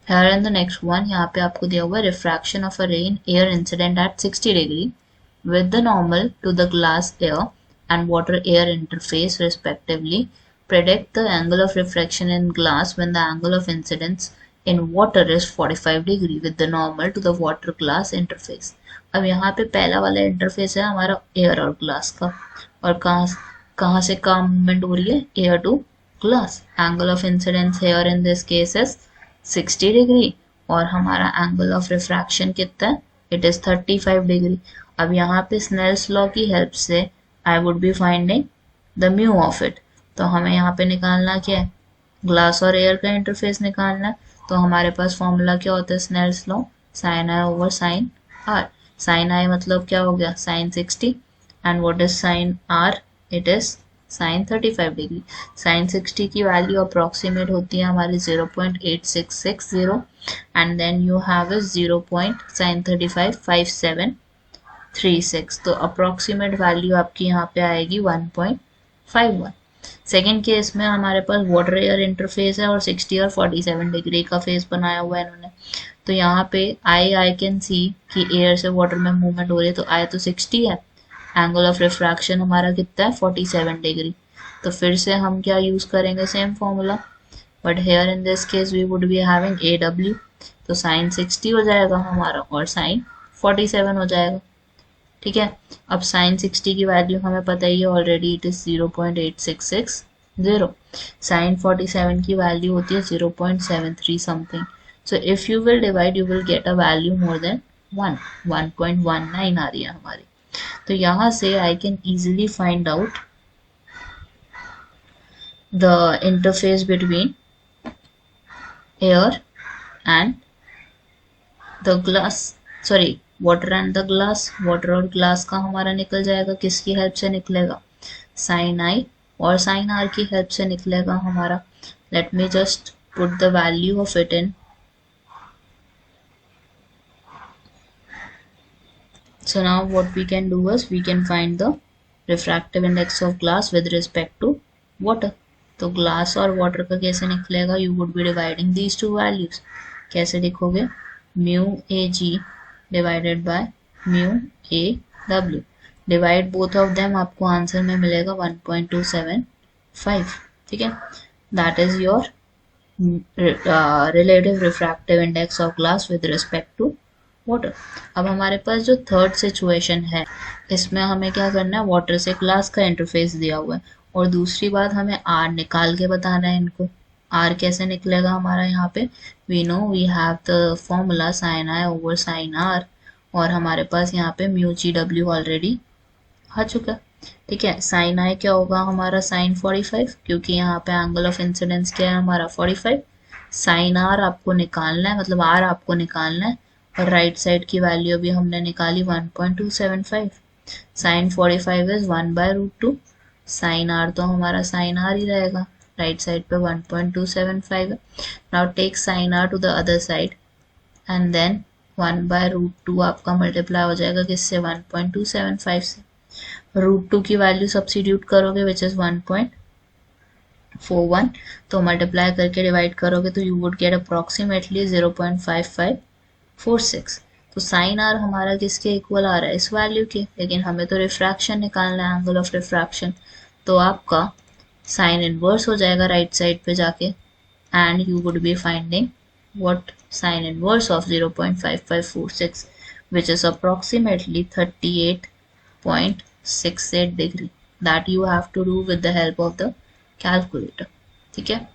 Here in the next one, यहाँ पे आपको दिया हुआ है refraction of a ray in air incident at 60 degree with the normal to the glass air and water air interface respectively. Predict the angle of refraction in glass when the angle of incidence in water is 45 degree with the normal to the water glass interface. अब यहाँ पे पहला वाला interface है हमारा air और glass का, और कहाँ से कहाँ मूवमेंट हो रही है, air to glass. Angle of incidence here in this case is 60 degree और हमारा एंगल ऑफ रिफ्रैक्शन कितना है, इट इज 35 डिग्री. अब यहाँ पे स्नेल्स लॉ की हेल्प से I would be finding the mu of it. तो हमें यहाँ पे निकालना क्या है, ग्लास और एयर का इंटरफेस निकालना है. तो हमारे पास फॉर्मूला क्या होता है, Snell's law, sine I over sine R. Sine I मतलब क्या हो गया, sine 60, and what is sine R, it is sine 35 degree. Sine 60 की वैल्यू अप्रॉक्सीमेट होती है हमारी 0.8660 and then you have is 0. Sine 35 5736. तो अप्रॉक्सीमेट वैल्यू आपकी यहाँ पे आएगी 1.51. सेकेंड केस में हमारे पास वाटर एयर इंटरफेस है और 60 और 47 डिग्री का फेस बनाया हुआ है इन्होंने. तो यहाँ पे आई कैन सी कि एयर से वाटर में मूवमेंट हो रही है, तो आई तो 60 है, एंगल ऑफ रिफ्रैक्शन हमारा कितना है 47 डिग्री. तो फिर से हम क्या यूज करेंगे, same formula, but here in this case we would be having a W. तो साइन 60 हो जाएगा हमारा और साइन 47 हो जाएगा. ठीक है. अब साइन 60 की वैल्यू हमें पता ही है ऑलरेडी, इट इज 0.8660. साइन 47 की वैल्यू होती है 0.73 something. So if you will divide you will get a value more than 1.19 आ रही है हमारी. तो यहाँ से I can easily find out the interface between air and the glass, sorry water and the glass. Water और glass का हमारा निकल जाएगा, किसकी हेल्प से निकलेगा, साइन आई और साइन आर की हेल्प से निकलेगा हमारा. Let me just put the value of it in. So now what we can do is we can find the refractive index of glass with respect to water. तो glass और water का कैसे निकलेगा, you would be dividing these two values. कैसे लिखोगे, mu Ag divided by mu Aw. Divide both of them, आपको answer में मिलेगा 1.275. ठीक है. That is your relative refractive index of glass with respect to water. अब हमारे पास जो थर्ड सिचुएशन है, इसमें हमें क्या करना है, वाटर से ग्लास का इंटरफेस दिया हुआ है और दूसरी बात हमें आर निकाल के बताना है इनको. आर कैसे निकलेगा हमारा, यहाँ पे we know we have the formula sine I over sine R और हमारे पास यहाँ पे म्यू जी डब्ल्यू ऑलरेडी आ चुका है. ठीक है. साइन आई क्या होगा हमारा, साइन 45, क्योंकि यहाँ पे एंगल ऑफ इंसिडेंस क्या है हमारा 45. साइन आर आपको निकालना है, मतलब आर आपको निकालना है, और राइट साइड की वैल्यू अभी हमने निकाली 1.275. Sign 45 is 1/√2. साइन आर तो हमारा साइन आर ही रहेगा, राइट साइड पे 1.275 है. Now take sine R to the other side and then 1/√2 आपका मल्टीप्लाई हो जाएगा किससे, 1.275 से. √2 की वैल्यू सब्स्टिट्यूट करोगे विच इज 1.41. तो मल्टीप्लाई करके डिवाइड करोगे तो यू वुड गेट अप्रोक्सीमेटली 0.5546. तो साइन आर हमारा किसके इक्वल आ रहा है, इस वैल्यू के, लेकिन हमें तो रिफ्रैक्शन निकालना है, एंगल ऑफ रिफ्रैक्शन. तो आपका साइन इनवर्स हो जाएगा राइट साइड पे जाके, and you would be finding what, sine inverse of 0.5546 which is approximately 38.68 degree. That you have to do with the help of the calculator. ठीक है.